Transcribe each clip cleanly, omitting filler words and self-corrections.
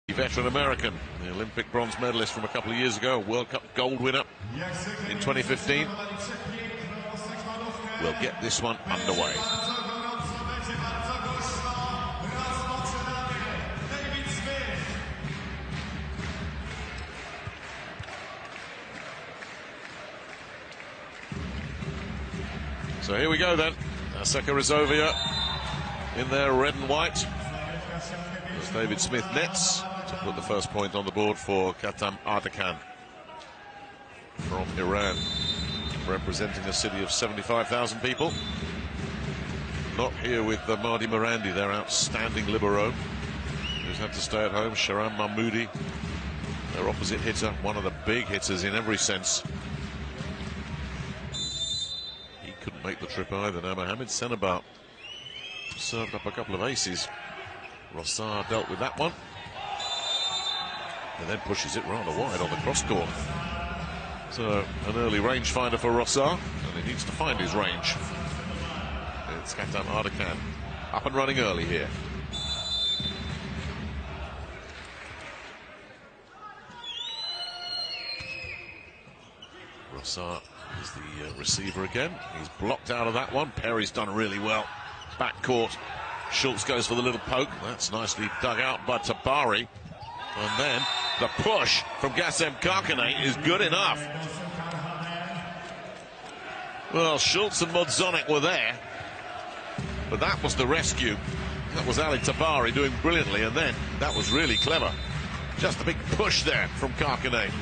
The veteran American, the Olympic bronze medalist from a couple of years ago, World Cup gold winner in 2015, will get this one underway. So here we go then. Aseka Resovia in their red and white. As David Smith nets to put the first point on the board for Katam Ardakan from Iran, representing a city of 75,000 people. Not here with Mahdi Morandi, their outstanding libero, who's had to stay at home. Sharan Mahmoudi, their opposite hitter, one of the big hitters in every sense. He couldn't make the trip either. Now Mohamed Senabar served up a couple of aces. Rossard dealt with that one and then pushes it rather wide on the cross court. So an early rangefinder for Rossard, and he needs to find his range. It's Katam Ardakan up and running early here. Rossard is the receiver again. He's blocked out of that one. Perry's done really well. Back court. Schultz goes for the little poke. That's nicely dug out by Tabari. And then the push from Gassem Karkane is good enough. Well, Schultz and Modzonek were there, but that was the rescue. That was Ali Tabari doing brilliantly, and then that was really clever. Just a big push there from Karkane.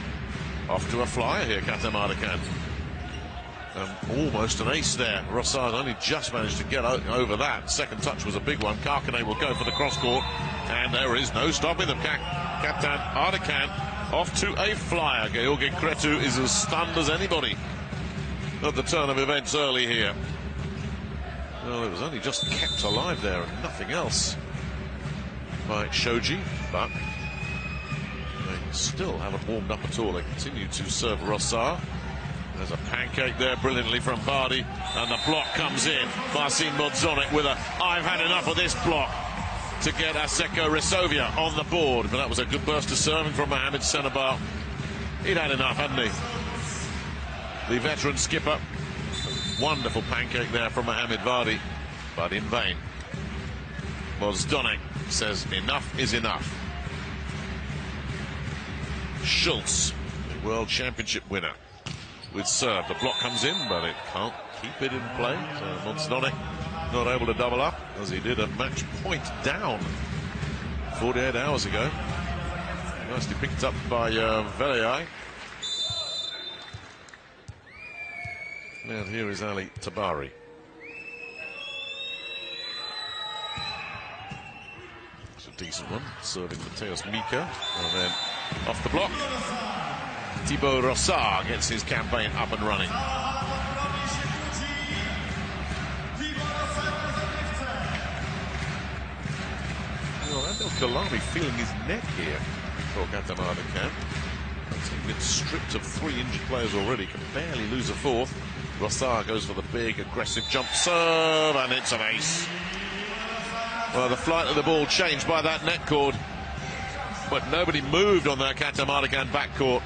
Off to a flyer here, Katam Ardakan. Almost an ace there. Rossard only just managed to get over that. Second touch was a big one. Karkane will go for the cross court, and there is no stopping them. Katam Ardakan off to a flyer. Georgi Cretu is as stunned as anybody at the turn of events early here. Well, it was only just kept alive there and nothing else by Shoji, but they still haven't warmed up at all. They continue to serve Rossard. There's a pancake there brilliantly from Bardi, and the block comes in. Marcin Modzonek with a "I've had enough of this" block to get Aseka Resovia on the board. But that was a good burst of serving from Mohamed Senabar. He'd had enough, hadn't he? The veteran skipper. Wonderful pancake there from Mohamed Vardi, but in vain. Modzonek says enough is enough. Schultz, the World Championship winner, with serve. The block comes in, but it can't keep it in play. So Modzonek not able to double up, as he did at match point down 48 hours ago. Nicely picked up by Velei. And here is Ali Tabari. It's a decent one, serving Mateusz Mika. And then off the block, Thibaut Rossard gets his campaign up and running. Well, Adel Kalami feeling his neck here for Katam Ardakan. He's been stripped of 3 injured players already, can barely lose a fourth. Rossard goes for the big aggressive jump serve, and it's an ace. Well, the flight of the ball changed by that net cord, but nobody moved on that Katam Ardakan backcourt.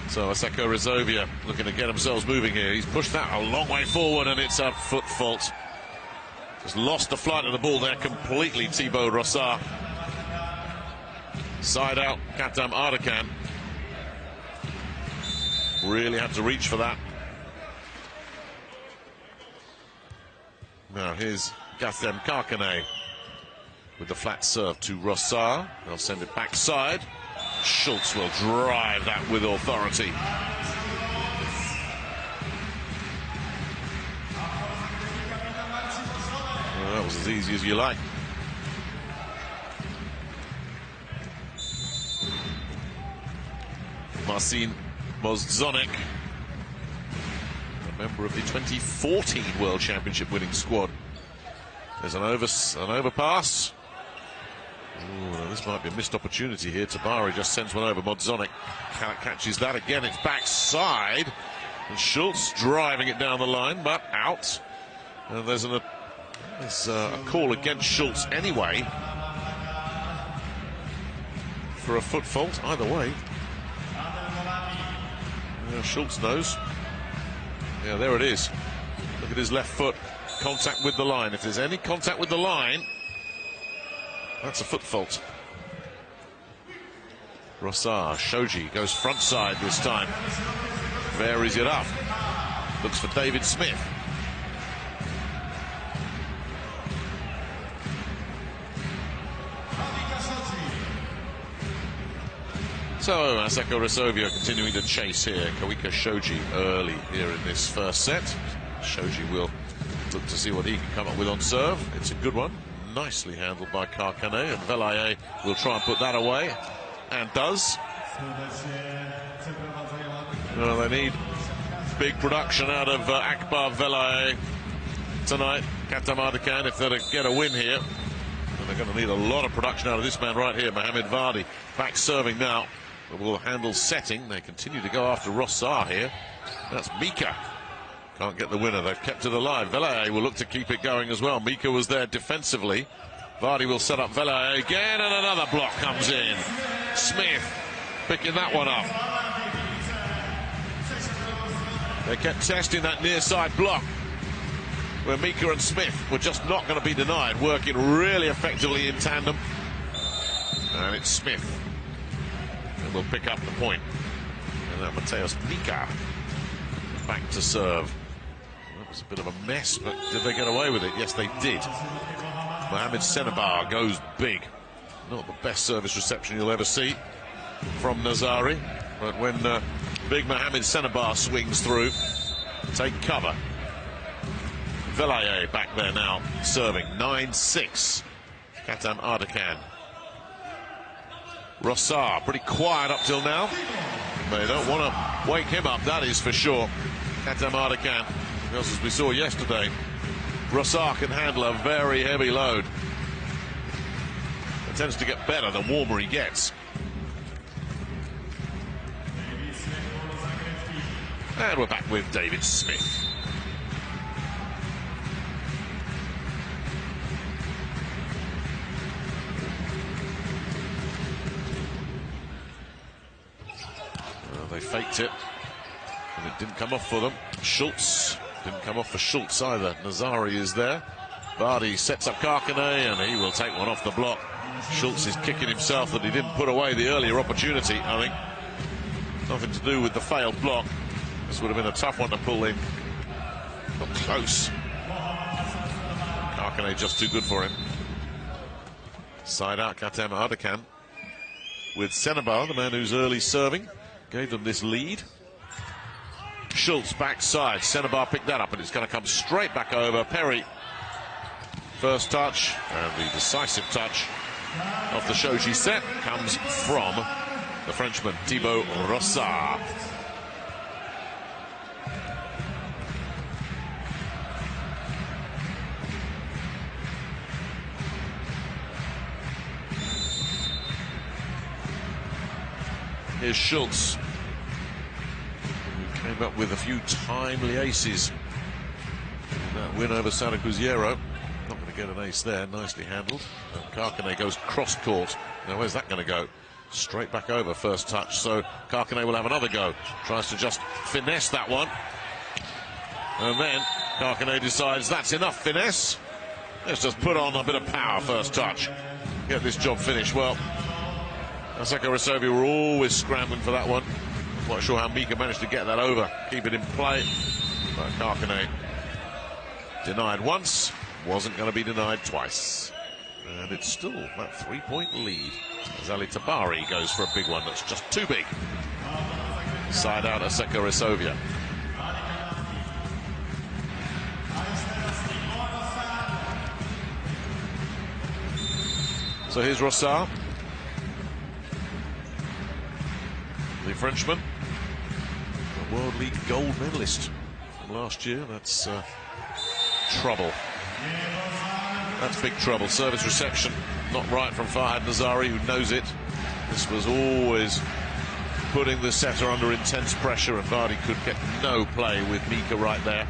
So Aseka Resovia looking to get themselves moving here. He's pushed that a long way forward, and it's a foot fault. Just lost the flight of the ball there completely, Thibaut Rossard. Side out, Katam Ardakan. Really had to reach for that. Now here's Gassem Karkane with the flat serve to Rossard. They'll send it backside. Schultz will drive that with authority. Well, that was as easy as you like. Marcin Modzonek, a member of the 2014 World Championship winning squad. There's an overpass. Ooh, this might be a missed opportunity here. Tabari just sends one over. Modzonek catches that again. It's backside. And Schultz driving it down the line, but out. And there's a call against Schultz anyway for a foot fault. Either way, Schultz knows. Yeah, there it is. Look at his left foot. Contact with the line. If there's any contact with the line, that's a foot fault. Rossard, Shoji goes front side this time. Varies it up. Looks for David Smith. So Asako Resovia continuing to chase here. Kawika Shoji early here in this first set. Shoji will look to see what he can come up with on serve. It's a good one. Nicely handled by Karkane, and Velaye will try and put that away. And does. Well, they need big production out of Akbar Velaye tonight. Katam Ardakan, if they're to get a win here. And they're going to need a lot of production out of this man right here, Mohamed Vardy. Back serving now. But will handle setting. They continue to go after Rossard here. That's Mika. Can't get the winner. They've kept it alive. Velaye will look to keep it going as well. Mika was there defensively. Vardy will set up Velaye again, and another block comes in. Smith picking that one up. They kept testing that near side block where Mika and Smith were just not going to be denied, working really effectively in tandem. And it's Smith that will pick up the point. And now Mateus Mika back to serve. That was a bit of a mess, but did they get away with it? Yes, they did. Mohamed Senabar goes big. Not the best service reception you'll ever see from Nazari, but when big Mohamed Senabar swings through, take cover. Velaye back there now, serving 9-6. Katam Ardakan. Rossard, pretty quiet up till now. They don't want to wake him up, that is for sure. Katam Ardakan, because as we saw yesterday, Rossard can handle a very heavy load. It tends to get better the warmer he gets. And we're back with David Smith. Well, they faked it, and it didn't come off for them. Schultz didn't come off for Schultz either. Nazari is there. Vardy sets up Karkane, and he will take one off the block. Schultz is kicking himself that he didn't put away the earlier opportunity, I think. Nothing to do with the failed block. This would have been a tough one to pull in. But close. Karkane just too good for him. Side out Katam Ardakan with Senabar, the man who's early serving. Gave them this lead. Schultz backside. Senabar picked that up, and it's going to come straight back over. Perry. First touch, and the decisive touch of the Shoji set comes from the Frenchman Thibaut Rossard. Here's Schultz, who came up with a few timely aces in that win over Santa Cruzero. Not going to get an ace there, nicely handled. And Karkane goes cross court. Now where's that going to go? Straight back over, first touch, so Karkane will have another go. Tries to just finesse that one. And then Karkane decides that's enough finesse. Let's just put on a bit of power, first touch. Get this job finished. Well, Asako Resovia were always scrambling for that one. Not sure how Mika managed to get that over, keep it in play. But Karkane denied once, wasn't going to be denied twice. And it's still that 3-point lead. As Ali Tabari goes for a big one that's just too big. Side out Asako Resovia. So here's Rossard, the Frenchman, a World League gold medalist from last year. That's trouble. That's big trouble. Service reception not right from Farhad Nazari, who knows it. This was always putting the setter under intense pressure, and Vardy could get no play with Mika right there.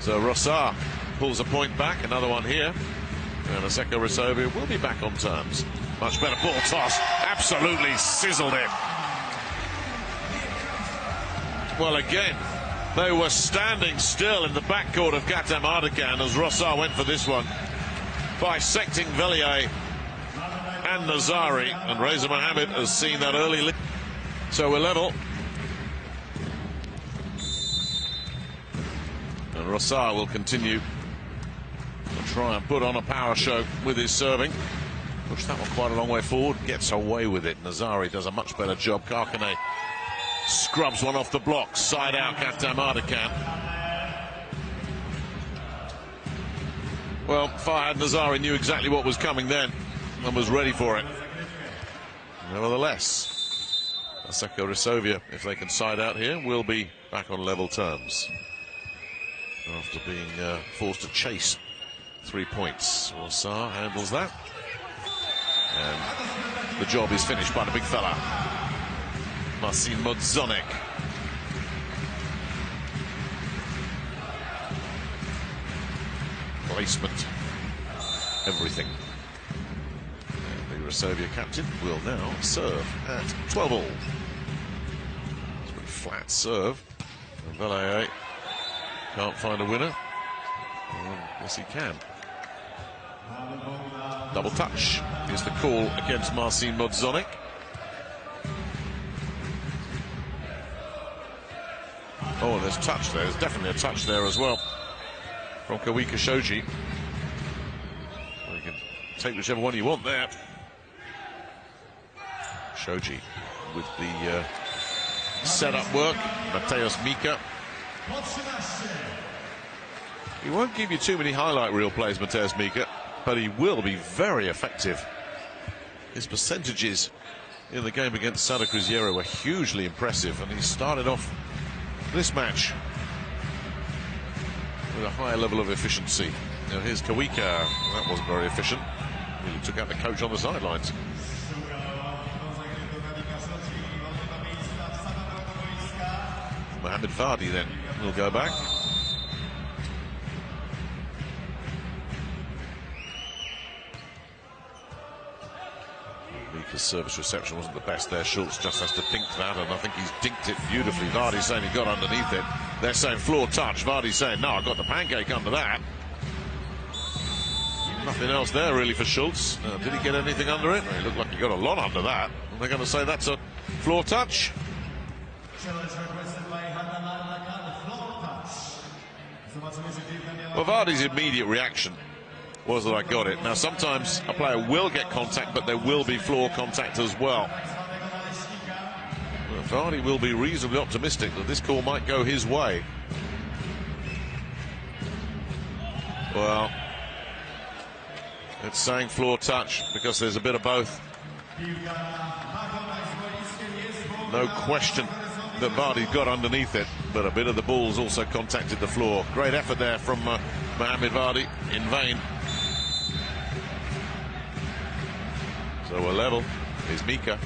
So Rossar pulls a point back, another one here. And Asseco Resovia will be back on terms. Much better ball toss. Absolutely sizzled it. Well, again, they were standing still in the backcourt of Ghatam Ardikan as Rossar went for this one, bisecting Vellier and Nazari, and Reza Mohammed has seen that early. So we're level. And Rossar will continue to try and put on a power show with his serving. Pushed that one quite a long way forward, gets away with it. Nazari does a much better job. Karkane scrubs one off the block, side out Ghatam Ardikan. Well, Farhad Nazari knew exactly what was coming then and was ready for it. Nevertheless, Asseco Resovia, if they can side out here, will be back on level terms after being forced to chase 3 points. Rossar handles that, and the job is finished by the big fella, Marcin Modzonek. Placement, everything. And the Resovia captain will now serve at 12 all. It's a pretty flat serve. And Vellier can't find a winner. Yes, he can. Double touch is the call against Marcin Modzonek. Oh, there's touch there. There's definitely a touch there as well from Kawika Shoji. Well, you can take whichever one you want there. Shoji with the setup work. Mateusz Mika. He won't give you too many highlight reel plays, Mateusz Mika, but he will be very effective. His percentages in the game against Sada Cruzeiro were hugely impressive, and he started off this match with a higher level of efficiency. Now here's Kawika. That wasn't very efficient. He took out the coach on the sidelines. Mohammed Vardy then will go back. Mika's service reception wasn't the best there. Schultz just has to dink that, and I think he's dinked it beautifully. Vardy's saying he got underneath it. They're saying floor touch. Vardy's saying, no, I got the pancake under that. Nothing else there really for Schultz. Did he get anything under it? It looked like he got a lot under that. And they're going to say that's a floor touch. Well, Vardy's immediate reaction was that I got it. Now, sometimes a player will get contact, but there will be floor contact as well. Vardy will be reasonably optimistic that this call might go his way. Well, it's saying floor touch because there's a bit of both. No question that Vardy got underneath it, but a bit of the balls also contacted the floor. Great effort there from Mohammed Vardy, in vain. So we're level. Here's Mika.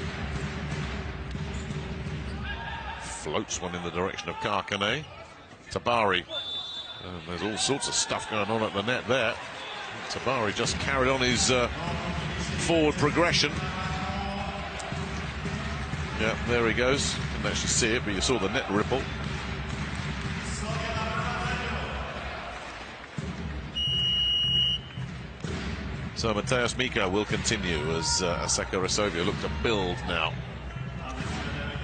Floats one in the direction of Karkane. Tabari. There's all sorts of stuff going on at the net there. Tabari just carried on his forward progression. Yeah, there he goes. Didn't actually see it, but you saw the net ripple. So Mateusz Mika will continue as Asseco Resovia look to build now.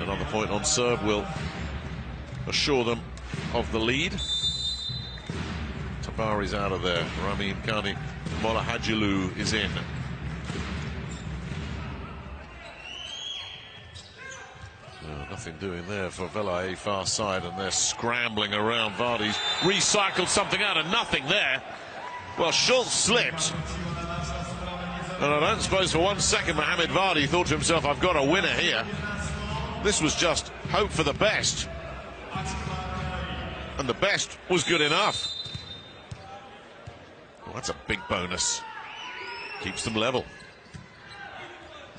Another point on serve will assure them of the lead. Tabari's out of there. Ramin Kani Molahadjilu is in. Nothing doing there for Vellier far side, and they're scrambling around. Vardy's recycled something out of nothing there. Well, Schultz slipped. And I don't suppose for 1 second Mohammed Vardy thought to himself, I've got a winner here. This was just hope for the best. And the best was good enough. Well, that's a big bonus. Keeps them level.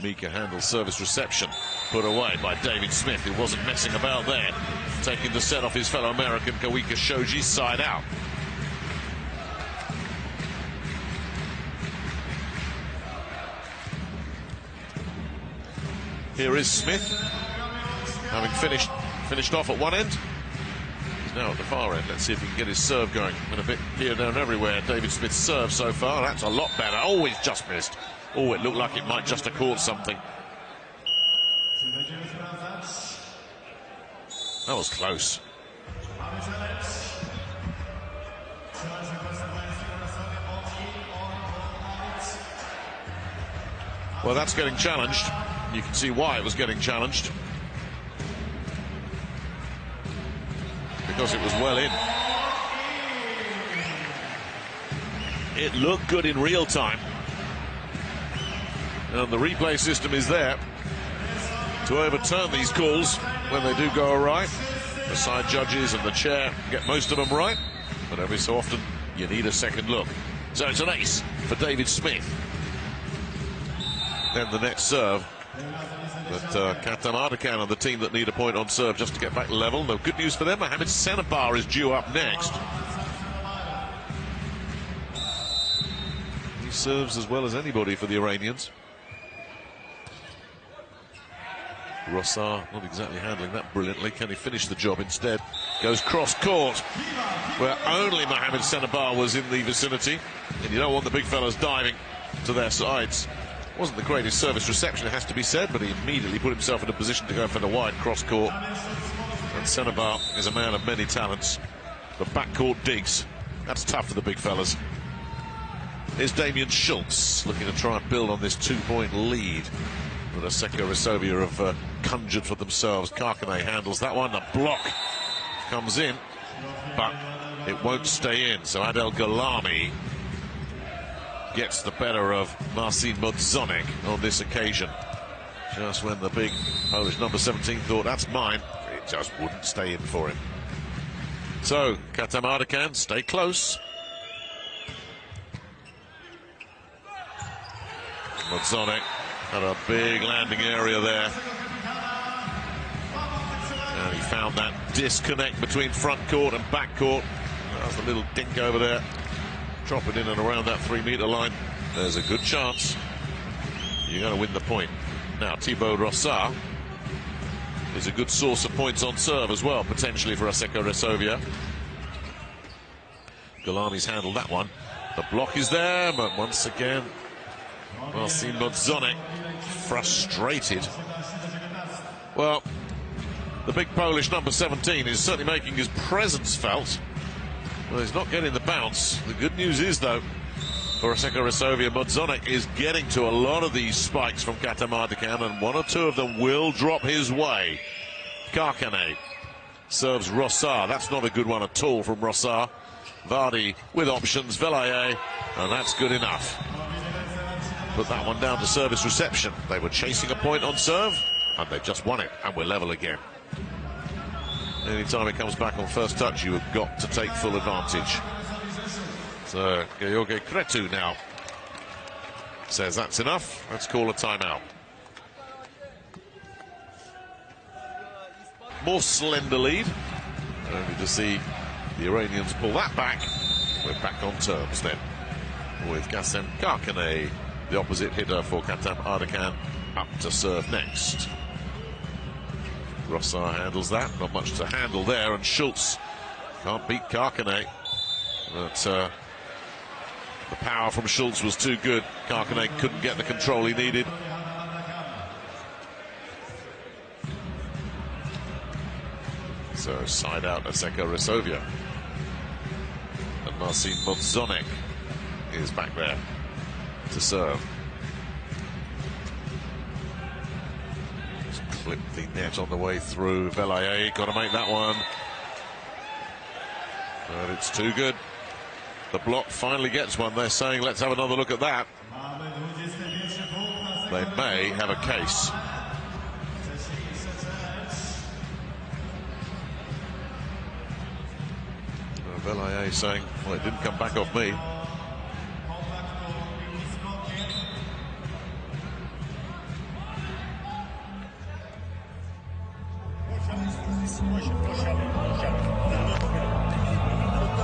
Mika handles service reception. Put away by David Smith, who wasn't messing about there. Taking the set off his fellow American Kawika Shoji's side out. Here is Smith, having finished off at one end. He's now at the far end. Let's see if he can get his serve going. Been a bit here, there and everywhere. David Smith's serve so far, that's a lot better. Oh, he's just missed. Oh, it looked like it might just have caught something. That was close. Well, that's getting challenged. You can see why it was getting challenged. Because it was well in. It looked good in real time. And the replay system is there to overturn these calls when they do go awry. The side judges and the chair get most of them right, but every so often you need a second look. So it's an ace for David Smith. Then the next serve. But Katam Ardakan are the team that need a point on serve just to get back level. No good news for them. Mohamed Senabar is due up next. He serves as well as anybody for the Iranians. Rossar not exactly handling that brilliantly. Can he finish the job instead? Goes cross court, where only Mohamed Senabar was in the vicinity. And you don't want the big fellas diving to their sides. Wasn't the greatest service reception, it has to be said, but he immediately put himself in a position to go for the wide cross court. And Senabar is a man of many talents. The backcourt digs, that's tough for the big fellas. Here's Damien Schultz looking to try and build on this 2-point lead. But Asseco Resovia have conjured for themselves. Karkane handles that one. The block comes in, but it won't stay in. So Adel Galami gets the better of Marcin Modzonek on this occasion. Just when the big Polish number 17 thought, that's mine, it just wouldn't stay in for him. So Katam Ardakan stay close. Modzonek had a big landing area there. And he found that disconnect between front court and back court. That's a little dink over there. Dropping in and around that 3-meter line. There's a good chance you're going to win the point. Now, Thibaut Rossard is a good source of points on serve as well, potentially for Asseco Resovia. Galami's handled that one. The block is there, but once again, Marcin Modzonek frustrated. Well, the big Polish number 17 is certainly making his presence felt. Well, he's not getting the bounce. The good news is, though, for Asseco Resovia, Modzonek is getting to a lot of these spikes from Katam Ardakan, and one or two of them will drop his way. Karkane serves Rossard. That's not a good one at all from Rossard. Vardy with options, Velaye, and that's good enough. Put that one down to service reception. They were chasing a point on serve, and they just won it, and we're level again. Anytime it comes back on first touch, you have got to take full advantage. So George Cretu now says that's enough. Let's call a timeout. More slender lead. Only to see the Iranians pull that back. We're back on terms then with Gassem Karkane, the opposite hitter for Katam Ardakan, up to serve next. Rossard handles that, not much to handle there, and Schultz can't beat Karkane. But the power from Schultz was too good. Karkane couldn't get the control he needed. So side out Asseco Resovia. And Marcin Modzonek is back there to serve. Flipped the net on the way through. Velaye got to make that one. But it's too good. The block finally gets one. They're saying, let's have another look at that. They may have a case. Velaye saying, well, it didn't come back off me.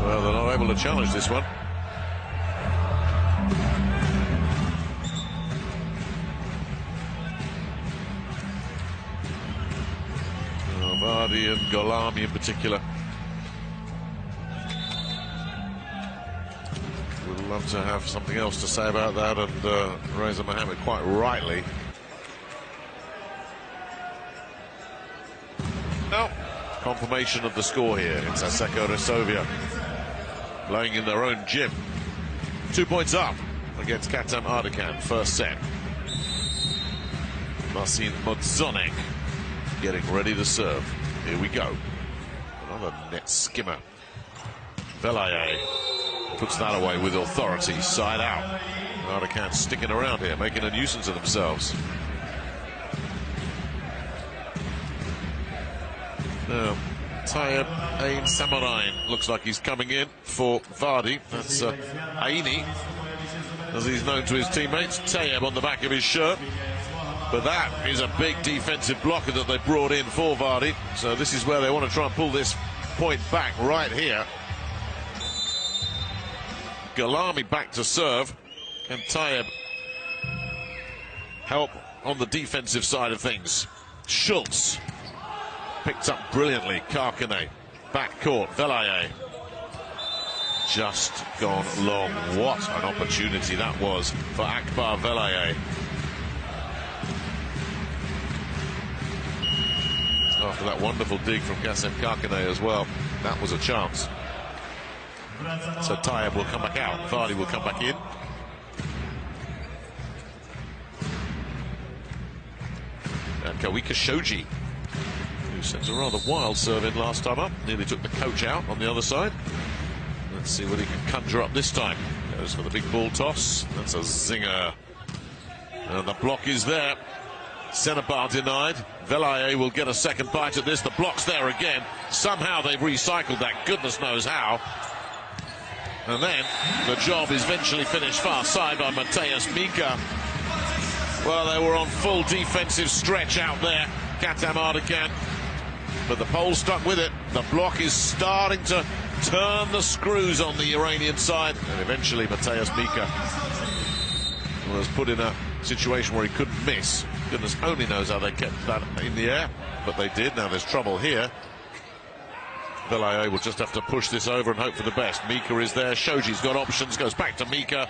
Well, they're not able to challenge this one. Vardy and Gholami in particular. Would love to have something else to say about that, and Reza Mohammed quite rightly. Now, confirmation of the score here. It's Asseco Resovia playing in their own gym. 2 points up against Katam Ardakan, first set. Marcin Modzonek getting ready to serve. Here we go. Another net skimmer. Velaye puts that away with authority, side out. Ardakan sticking around here, making a nuisance of themselves. Now, Tayyab Ain Samarain looks like he's coming in for Vardy. That's Aini, as he's known to his teammates. Tayyab on the back of his shirt. But that is a big defensive blocker that they brought in for Vardy. So this is where they want to try and pull this point back right here. Gholami back to serve. And Tayyab help on the defensive side of things. Schultz picked up brilliantly. Karkane, back court. Velaye just gone long. What an opportunity that was for Akbar Velaye. After that wonderful dig from Kassem Karkane as well, that was a chance. So Tayyab will come back out. Vardy will come back in. And Kawika Shoji, who sends a rather wild serve in last time up, nearly took the coach out on the other side. Let's see what he can conjure up this time. Goes for the big ball toss. That's a zinger. And the block is there. Centre bar denied. Velaye will get a second bite at this. The block's there again. Somehow they've recycled that, goodness knows how. And then the job is eventually finished far side by Mateusz Mika. Well, they were on full defensive stretch out there, Katam Ardakan. But the Poles stuck with it. The block is starting to turn the screws on the Iranian side. And eventually Mateusz Mika was put in a situation where he couldn't miss. Goodness only knows how they kept that in the air, but they did. Now there's trouble here. Velaye will just have to push this over and hope for the best. Mika is there. Shoji's got options. Goes back to Mika,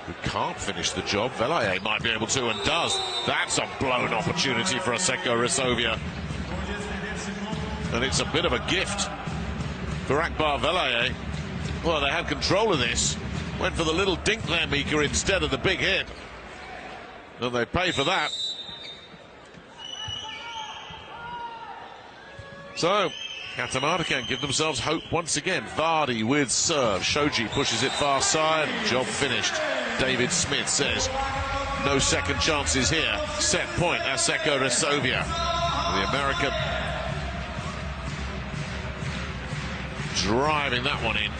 who can't finish the job. Velaye might be able to, and does. That's a blown opportunity for Asseco Resovia. And it's a bit of a gift for Akbar Velaye. Well, they had control of this. Went for the little dink there, Mika, instead of the big hit. And they pay for that. So, Katam Ardakan give themselves hope once again. Vardy with serve. Shoji pushes it far side. Job finished. David Smith says, no second chances here. Set point, Asseco Resovia. The American driving that one in.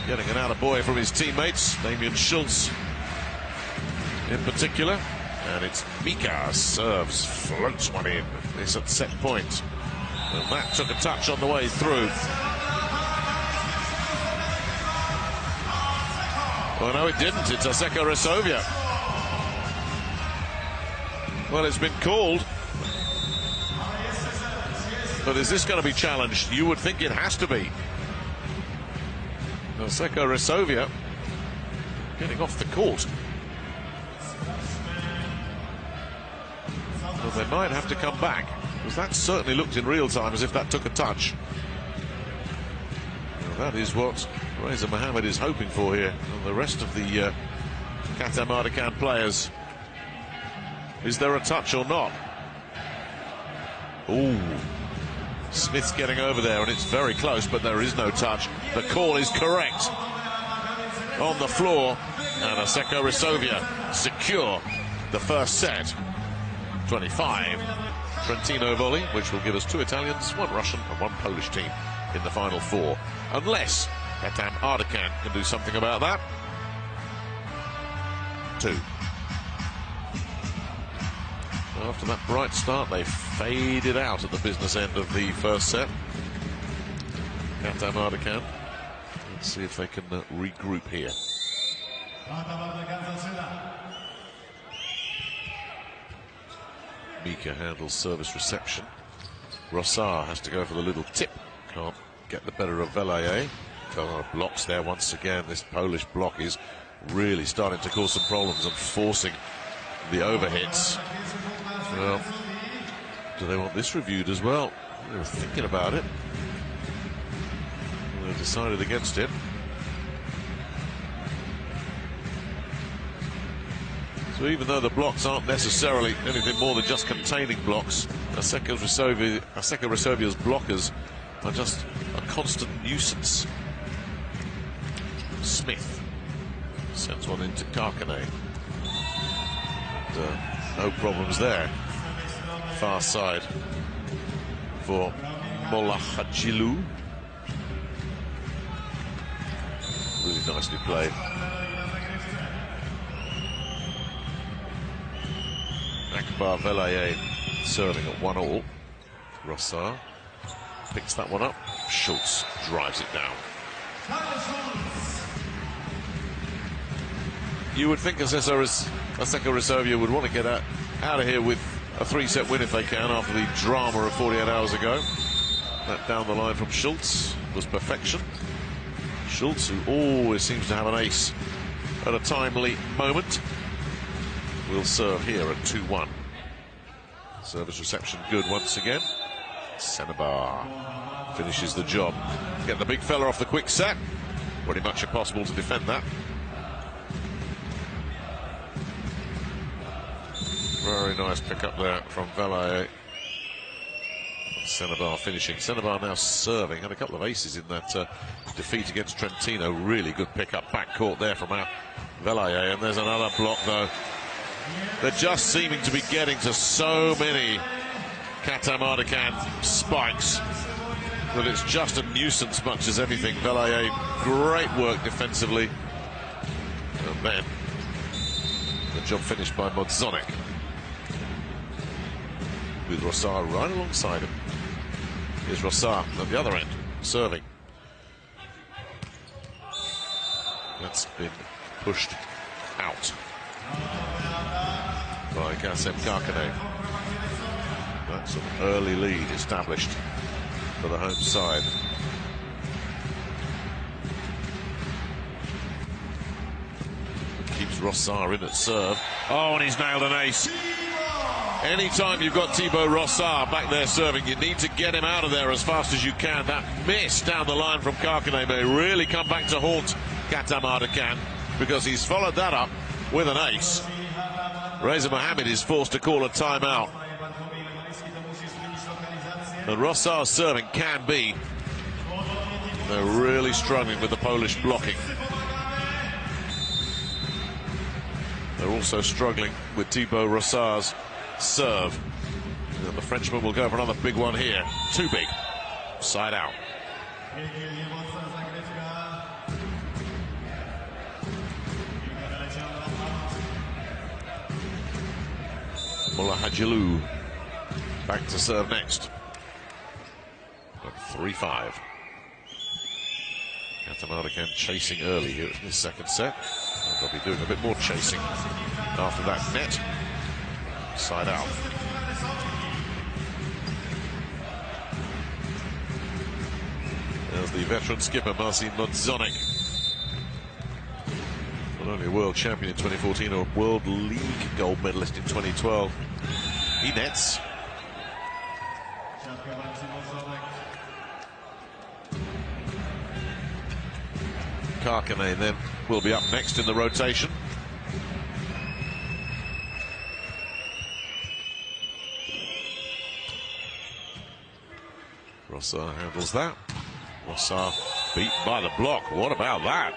Getting an attaboy from his teammates. Damian Schultz in particular. And it's Mika serves, floats one in. It's at set point. And that took a touch on the way through. Well, no, it didn't. It's Asseco Resovia. Well, it's been called. But is this going to be challenged? You would think it has to be. Asseco Resovia getting off the court. Well, they might have to come back, because that certainly looked in real time as if that took a touch. Well, that is what Reza Mohammed is hoping for here, and the rest of the Katam Ardakan players. Is there a touch or not? Ooh, Smith's getting over there, and it's very close, but there is no touch. The call is correct on the floor, and Asseco Resovia secure the first set. 25. Trentino volley, which will give us 2 Italians, 1 Russian and 1 Polish team in the final 4. Unless Katam Ardakan can do something about that. 2. After that bright start, they faded out at the business end of the first set. Katam Ardakan. Let's see if they can regroup here. Mika handles service reception. Rossard has to go for the little tip. Can't get the better of Velaye. Blocks there once again. This Polish block is really starting to cause some problems and forcing the overhits. Well, do they want this reviewed as well? They were thinking about it. They decided against it. So even though the blocks aren't necessarily anything more than just containing blocks, Asseco Reservia's blockers are just a constant nuisance. Smith sends one into Karkane. No problems there. Far side for Mollahadjilu. Really nicely played. Akbar Velaye serving at 1-all. Rossard picks that one up. Schultz drives it down. You would think Asseco Reservia would want to get out of here with a 3-set win if they can after the drama of 48 hours ago. That down the line from Schultz was perfection. Schultz, who always seems to have an ace at a timely moment, will serve here at 2-1. Service reception good once again. Senebar finishes the job. Get the big fella off the quick set. Pretty much impossible to defend that. Very nice pick up there from Velaye. Senebar finishing. Senebar now serving. Had a couple of aces in that defeat against Trentino. Really good pick up backcourt there from Velaye. And there's another block though. They're just seeming to be getting to so many Katam Ardakan spikes that it's just a nuisance much as anything. Velaye, great work defensively. And then the job finished by Modzonek, with Rossard right alongside him. Here's Rossard at the other end, serving. That's been pushed out by Kassem Karkane. That's an early lead established for the home side. Keeps Rossard in at serve. Oh, and he's nailed an ace. Anytime you've got Thibaut Rossard back there serving, you need to get him out of there as fast as you can. That miss down the line from Karkane may really come back to haunt Katam Ardakan, because he's followed that up with an ace. Reza Mohammed is forced to call a timeout. And Rossard's serving can be. They're really struggling with the Polish blocking. They're also struggling with Thibaut Rossard's serve. And the Frenchman will go for another big one here. Too big. Side out. Mollahadjilu back to serve next. 3-5. Katam Ardakan chasing early here in this second set. They'll be doing a bit more chasing after that net. Side out. There's the veteran skipper, Marcin Modzonek. Not only a world champion in 2014, or a World League gold medalist in 2012. He nets. Karkane then will be up next in the rotation. Rossard handles that. Rossard beat by the block. What about that?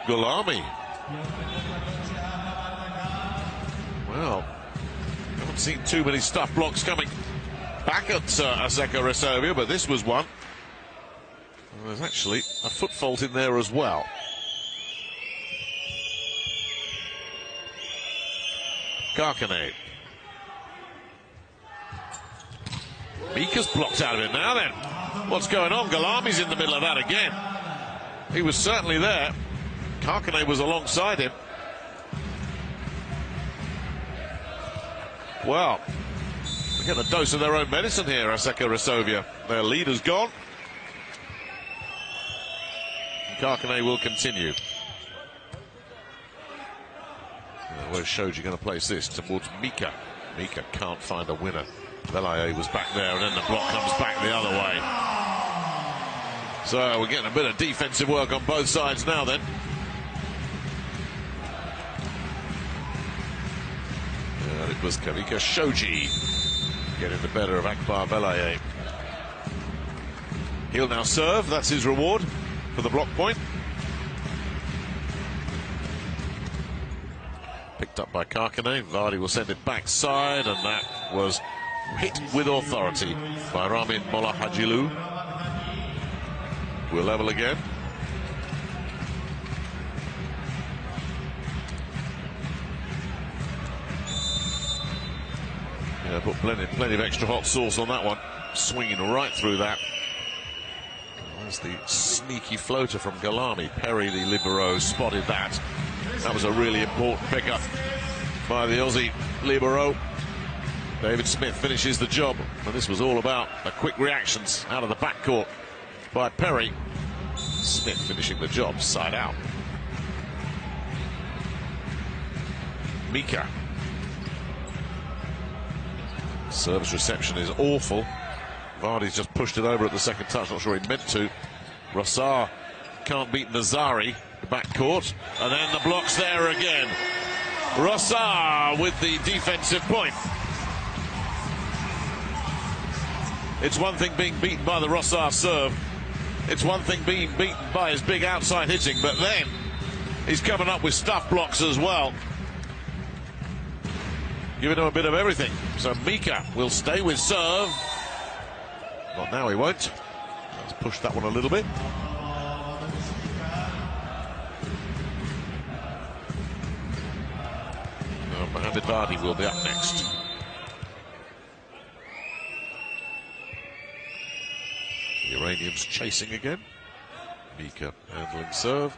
Gulami. Well, haven't seen too many stuff blocks coming back at Asseco Reservia, but this was one. Well, there's actually a foot fault in there as well. Karkane. Mika's blocked out of it now then. What's going on? Gulami's in the middle of that again. He was certainly there. Karkane was alongside him. They get a dose of their own medicine here, Asseco Resovia. Their leader's gone. Karkane will continue. Where's Shoji going to place this? Towards Mika. Mika can't find a winner. Velaye was back there, and then the block comes back the other way. So we're getting a bit of defensive work on both sides now then. It was Kavika Shoji getting the better of Akbar Velaye. He'll now serve. That's his reward for the block point. Picked up by Karkane. Vardy will send it backside, and that was hit with authority by Ramin Mollahajilu. We'll level again. Yeah, put plenty of extra hot sauce on that one. Swinging right through that. There's the sneaky floater from Galami. Perry, the libero, spotted that. That was a really important pickup by the Aussie libero. David Smith finishes the job, and this was all about the quick reactions out of the backcourt by Perry. Smith finishing the job, side out. Mika. Service reception is awful. Vardy's just pushed it over at the second touch, not sure he meant to. Rossar can't beat Nazari, the backcourt, and then the block's there again. Rossar with the defensive point. It's one thing being beaten by the Rossar serve. It's one thing being beaten by his big outside hitting, but then he's coming up with stuff blocks as well. Giving him a bit of everything. So Mika will stay with serve. Not now, he won't. Let's push that one a little bit. Mohamed Vardy will be up next. The Iranians chasing again. Mika handling serve.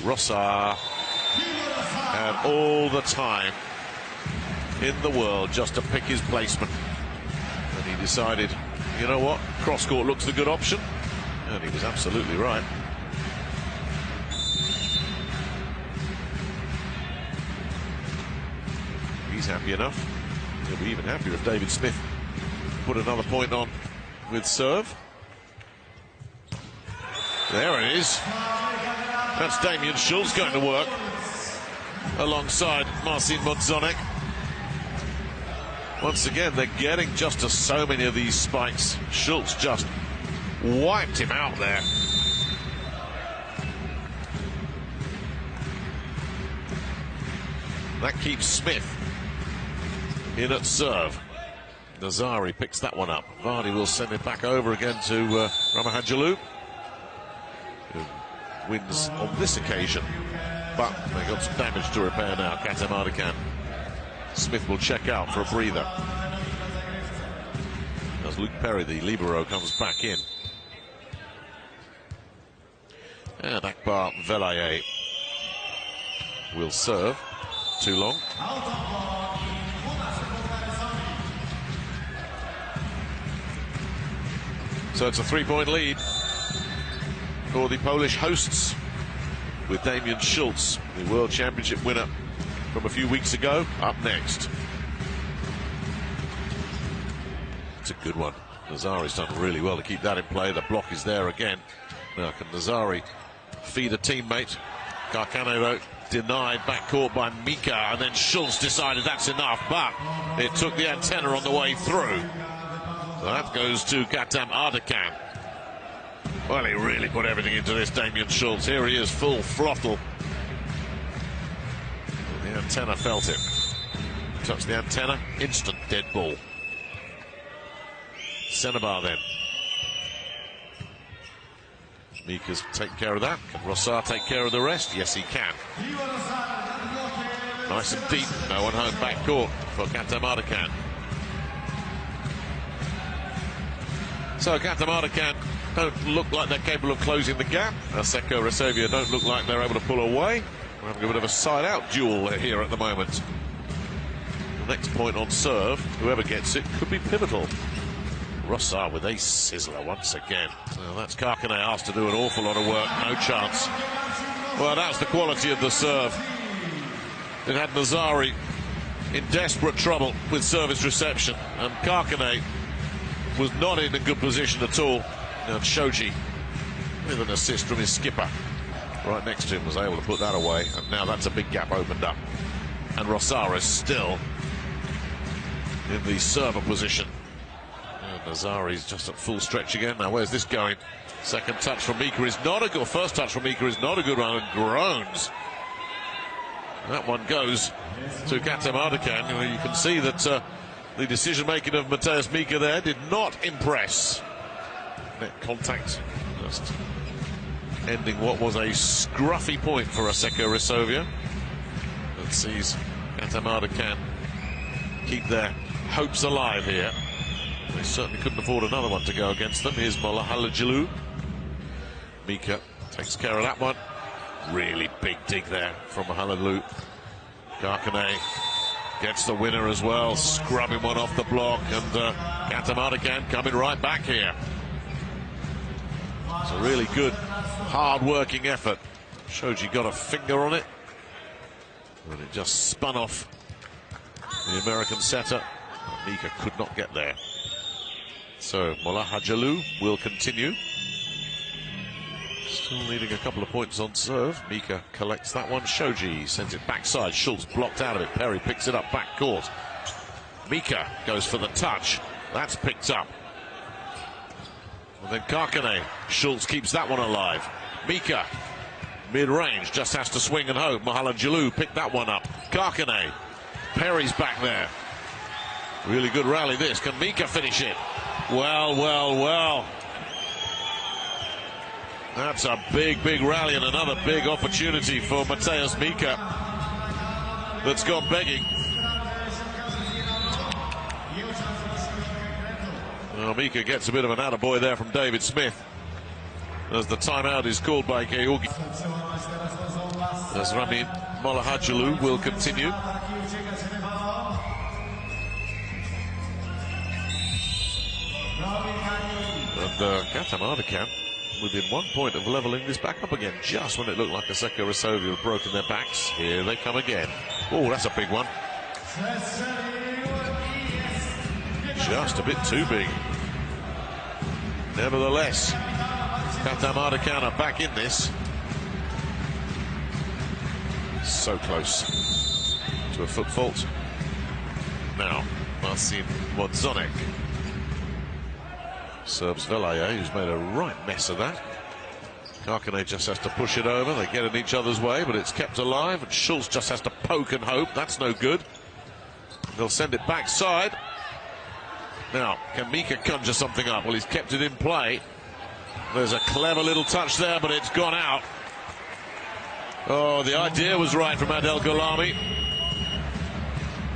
Rossar had all the time in the world just to pick his placement. And he decided, you know what, cross-court looks the good option. And he was absolutely right. He's happy enough. He'll be even happier if David Smith put another point on with serve. There it is. That's Damian Schultz going to work alongside Marcin Modzonek. Once again, they're getting just to so many of these spikes. Schultz just wiped him out there. That keeps Smith in at serve. Nazari picks that one up. Vardy will send it back over again to Ramahajalu, who wins on this occasion. But they've got some damage to repair now. Katem Ardikan. Smith will check out for a breather as Luke Perry, the libero, comes back in. And Akbar Velaye will serve. Too long. So it's a three-point lead for the Polish hosts, with Damian Schultz, the World Championship winner from a few weeks ago, up next. It's a good one. Nazari's done really well to keep that in play. The block is there again. Now can Nazari feed a teammate? Karkane, though, denied backcourt by Mika, and then Schultz decided that's enough, but it took the antenna on the way through. So that goes to Katem Ardikan. Well, he really put everything into this, Damian Schultz. Here he is, full throttle. The antenna felt it. Touched the antenna, instant dead ball. Senebar then. Mika's taken care of that. Can Rossar take care of the rest? Yes, he can. Nice and deep. No one home backcourt for Katem Ardikan. So Katem Ardikan don't look like they're capable of closing the gap. Asseco Resovia don't look like they're able to pull away. We're having a bit of a side-out duel here at the moment. next point on serve, whoever gets it, could be pivotal. Rossard with a sizzler once again. Well, that's Karkane asked to do an awful lot of work. No chance. Well, that's the quality of the serve. It had Nazari in desperate trouble with service reception, and Karkane was not in a good position at all. And Shoji, with an assist from his skipper right next to him, was able to put that away, and now that's a big gap opened up. And Rossard is still in the server position. And Nazari's just at full stretch again. Now where's this going? Second touch from Mika is not a good. First touch from Mika is not a good one, and groans. That one goes to Katem Ardakan. You can see that the decision making of Mateusz Mika there did not impress. Net contact just ending what was a scruffy point for Asseco Resovia. That sees Katem Ardakan keep their hopes alive here. They certainly couldn't afford another one to go against them. Here's Mollahalajulu. Mika takes care of that one. Really big dig there from Mollahalajulu. Karkane gets the winner as well, scrubbing one off the block, and Katem Ardakan coming right back here. It's a really good, hard-working effort. Shoji got a finger on it, and it just spun off the American setter. Mika could not get there. So Mollahalajulu will continue. Still needing a couple of points on serve. Mika collects that one. Shoji sends it backside. Schultz blocked out of it. Perry picks it up back court. Mika goes for the touch. That's picked up. And then Karkane. Schultz keeps that one alive. Mika, mid-range, just has to swing and hope. Mollahalajulu picked that one up. Karkane. Perry's back there. Really good rally this. Can Mika finish it? Well, well, well. That's a big, big rally and another big opportunity for Mateusz Mika that's gone begging. Well, Mika gets a bit of an attaboy there from David Smith as the timeout is called by Georgi. As Ramin Mollahalajulu will continue. And Katem Ardakan within 1 point of levelling this back up again, just when it looked like Asseco Resovia had broken their backs. Here they come again. Oh, that's a big one. Just a bit too big. Nevertheless, Katem Ardakan are back in this. So close to a foot fault. Now, Marcin Wodzonek serves Velaye, who's made a right mess of that. Karkane just has to push it over. They get in each other's way, but it's kept alive, and Schultz just has to poke and hope. That's no good. They'll send it backside. Now, can Mika conjure something up? Well, he's kept it in play. There's a clever little touch there, but it's gone out. Oh, the idea was right from Adel Gholami,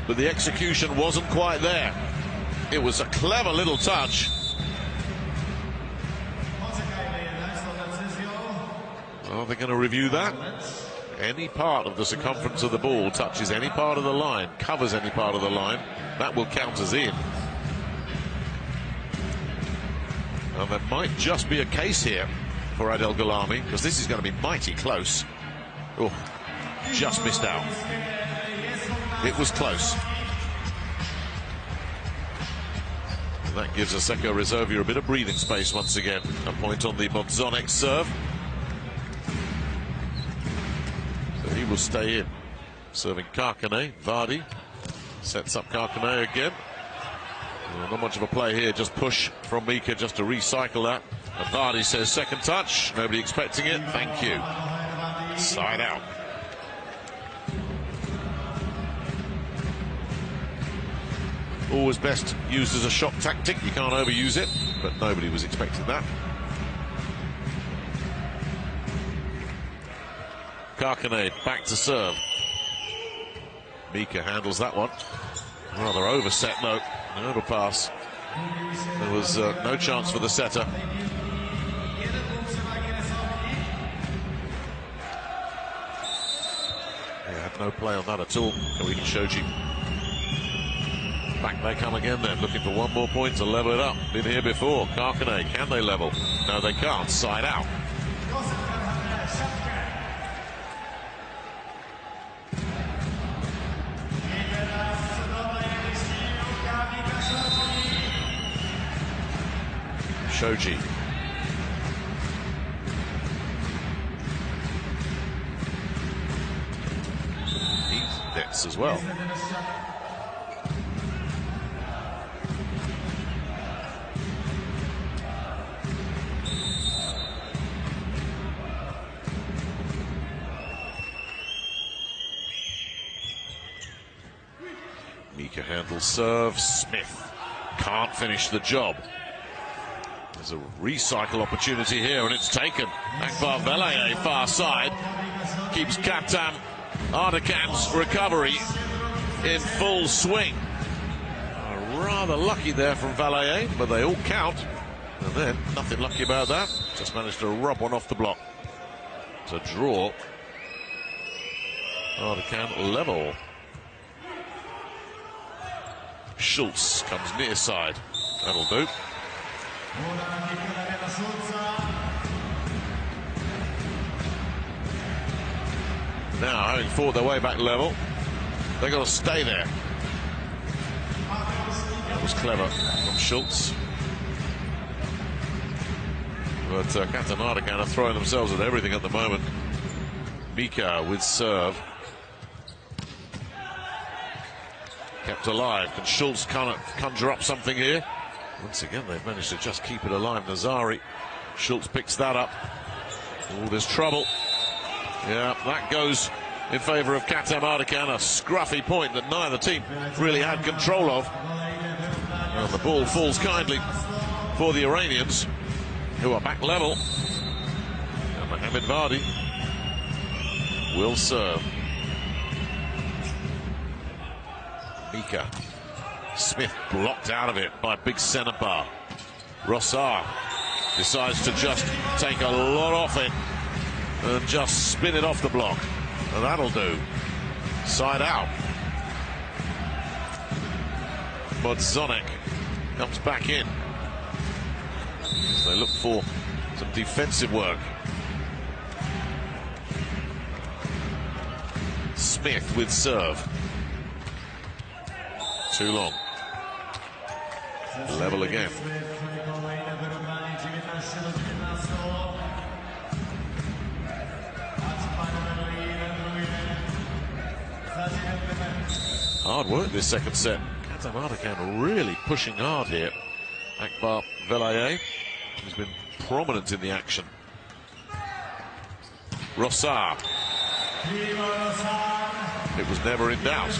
but the execution wasn't quite there. It was a clever little touch. Are they going to review that? Any part of the circumference of the ball touches any part of the line, covers any part of the line, that will count as in. And there might just be a case here for Adel Gholami, because this is going to be mighty close. Oh, just missed out. It was close. And that gives Asseco Resovia a bit of breathing space once again. A point on the Wodzonek serve. So he will stay in. Serving Karkane. Vardy sets up Karkane again. Not much of a play here, just push from Mika just to recycle that. And Vardy says second touch. Nobody expecting it. Thank you. Side out. Always best used as a shock tactic. You can't overuse it, but nobody was expecting that. Karkane back to serve. Mika handles that one. Rather overset, no. No pass. There was no chance for the setter. He had no play on that at all. Koiki Shoji. Back they come again then, looking for one more point to level it up. Been here before. Karkane, can they level? No, they can't. Side out. Shoji. He nets as well. Mika handles serve. Smith can't finish the job. There's a recycle opportunity here, and it's taken. Akbar Velaye, far side, keeps Kaptan Ardakan's recovery in full swing. Rather lucky there from Velaye, but they all count. And then, nothing lucky about that. Just managed to rub one off the block to draw. Ardakan level. Schultz comes near side. That'll do. Now, having fought their way back level, they've got to stay there. That was clever from Schultz. But Kaptan Ardakan are throwing themselves at everything at the moment. Mika with serve. Kept alive. Can Schultz conjure up something here? Once again, they've managed to just keep it alive. Nazari. Schultz picks that up. Oh, there's trouble. Yeah, that goes in favour of Kaptan Ardakan. A scruffy point that neither team really had control of. Well, the ball falls kindly for the Iranians, who are back level. And Mohamed Vardy will serve. Mika. Smith blocked out of it by big centre bar. Rossard decides to just take a lot off it and just spin it off the block. And that'll do. Side out. Modzonek comes back in as they look for some defensive work. Smith with serve. Too long. Level again. Hard work this second set. Kaptan Ardakan really pushing hard here. Akbar Velaye has been prominent in the action. Rossard. It was never in doubt.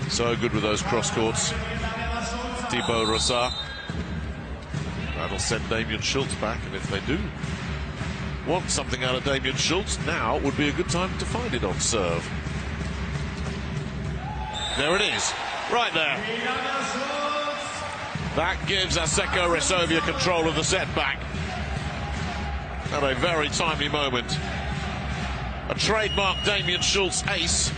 So good with those cross courts. Thibaut Rossard. That'll send Damien Schultz back, and if they do want something out of Damien Schultz, now would be a good time to find it on serve. There it is, right there. That gives Aseko Resovia control of the set back at a very timely moment. A trademark Damien Schultz ace.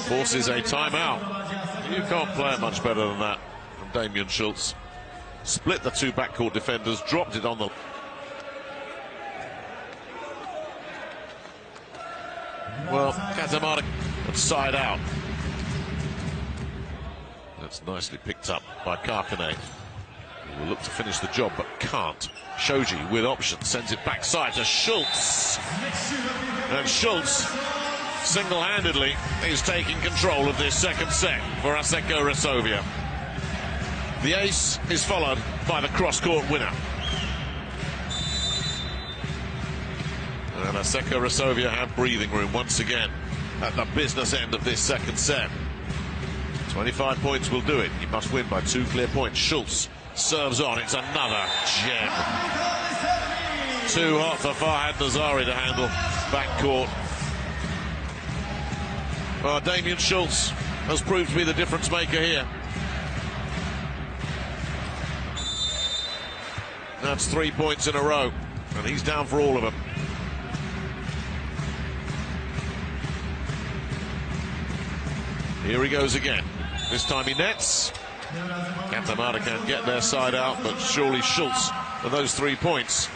Forces a timeout. You can't play it much better than that from Damien Schultz. Split the two backcourt defenders, dropped it on the... Well, Kaptan Ardakan side out. That's nicely picked up by Karkane. He will look to finish the job, but can't. Shoji with options, sends it backside to Schultz. And Schultz single-handedly is taking control of this second set for Aseko Resovia. The ace is followed by the cross-court winner. And Aseko Resovia have breathing room once again at the business end of this second set. 25 points will do it. He must win by 2 clear points. Schultz serves on. It's another gem. Too hot for Farhad Nazari to handle backcourt. Well, Damien Schultz has proved to be the difference maker here. That's 3 points in a row, and he's down for all of them. Here he goes again. This time he nets. Catamarca can get their side out, but surely Schultz, for those 3 points,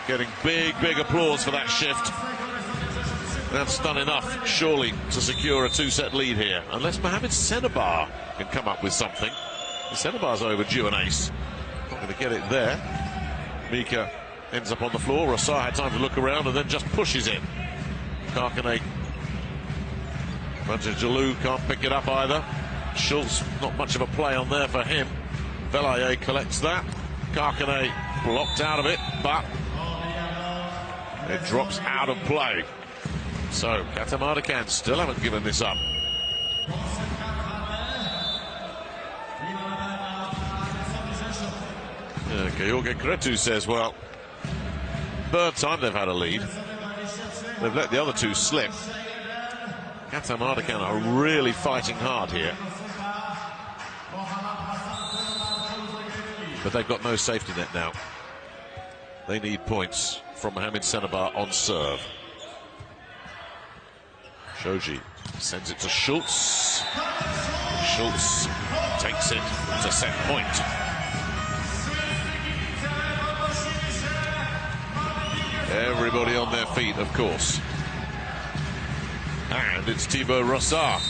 getting big applause for that shift. That's done enough, surely, to secure a 2-set lead here. Unless Mohamed Senabar can come up with something. Senabar's overdue an ace. Not going to get it there. Mika ends up on the floor. Rossard had time to look around and then just pushes it. Karkane, Jalou can't pick it up either. Schultz, not much of a play on there for him. Velaye collects that. Karkane blocked out of it, but it drops out of play. So Catamarca still haven't given this up. George Cretu says, well, third time they've had a lead. They've let the other two slip. Catamarca are really fighting hard here. But they've got no safety net now. They need points from Mohamed Senabar on serve. Shoji sends it to Schultz. Schultz takes it to set point. Everybody on their feet, of course. And it's Thibaut Rossard.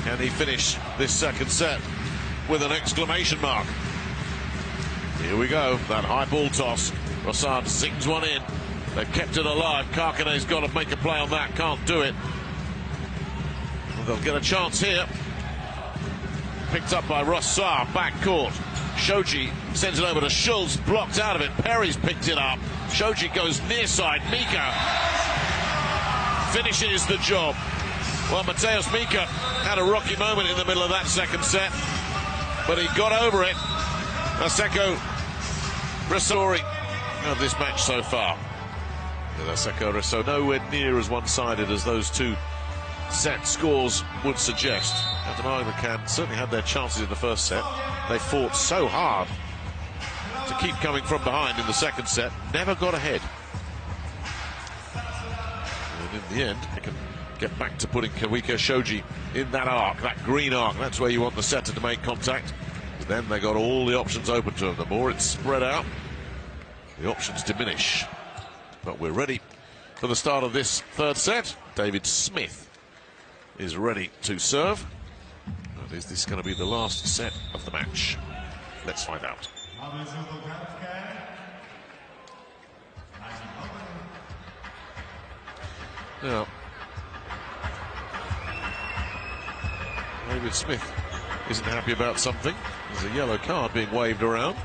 Can he finish this second set with an exclamation mark? Here we go, that high ball toss. Rossard zings one in. They've kept it alive. Karkane's got to make a play on that. Can't do it. Well, they'll get a chance here. Picked up by Rossard, back court. Shoji sends it over to Schultz, blocked out of it. Perry's picked it up. Shoji goes near side. Mika finishes the job. Well, Mateusz Mika had a rocky moment in the middle of that second set, but he got over it. Aseko Ressori of this match so far. Aseko Resso nowhere near as one-sided as those two set scores would suggest. Catamarca certainly had their chances in the first set. They fought so hard to keep coming from behind in the second set, never got ahead. And in the end, they can get back to putting Kawika Shoji in that arc, that green arc. That's where you want the setter to make contact. But then they got all the options open to them. The more it's spread out, the options diminish. But we're ready for the start of this third set. David Smith is ready to serve. And is this going to be the last set of the match? Let's find out. Now, David Smith isn't happy about something. There's a yellow card being waved around.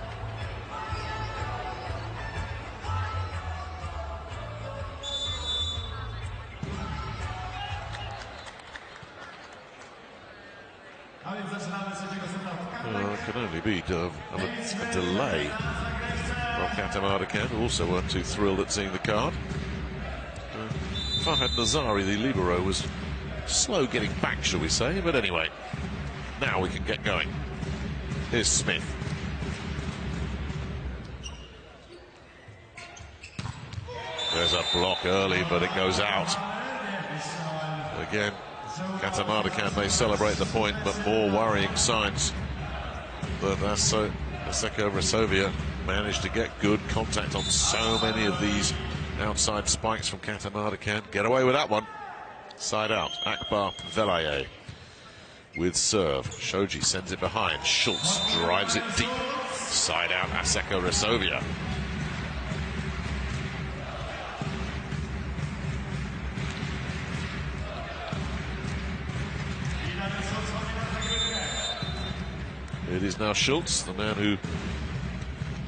It can only be a delay from Catamarca, who also weren't too thrilled at seeing the card. Fahad Nazari, the libero, was slow getting back, shall we say, but anyway, now we can get going. Here's Smith. There's a block early, but it goes out. Again, Catamarca may celebrate the point, but more worrying signs that Aseko Resovia managed to get good contact on so many of these outside spikes from Catamarca. Get away with that one. Side out, Akbar Velaye with serve. Shoji sends it behind. Schultz drives it deep. Side out, Aseko Resovia. It is now Schultz, the man who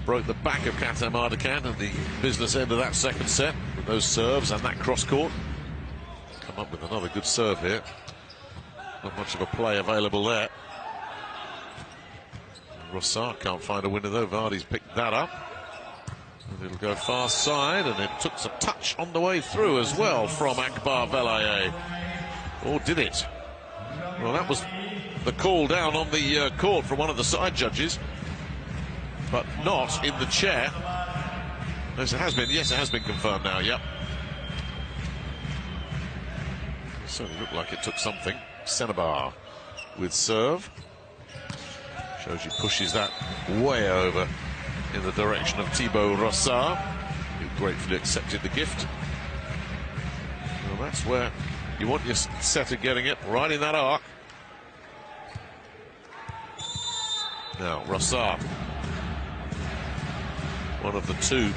broke the back of Catamarca at the business end of that second set with those serves and that cross court. Come up with another good serve here. Not much of a play available there. Rossard can't find a winner though. Vardy's picked that up. And it'll go far side, and it took some touch on the way through as well from Akbar Velaye. Or did it? Well, that was the call down on the court from one of the side judges. but not in the chair. Yes, it has been. Yes, it has been confirmed now. Yep. Certainly looked like it took something. Senebar with serve. Shows you pushes that way over in the direction of Thibaut Rossard, who gratefully accepted the gift. Well, that's where you want your setter getting it, right in that arc. Now, Rossard, one of the two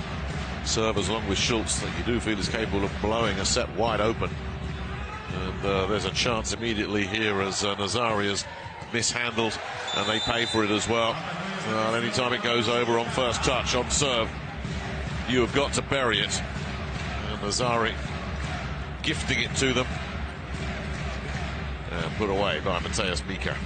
servers along with Schultz that you do feel is capable of blowing a set wide open. And there's a chance immediately here as Nazari has mishandled, and they pay for it as well. Anytime it goes over on first touch, on serve, you have got to bury it. And Nazari gifting it to them. And put away by Matheus Mika.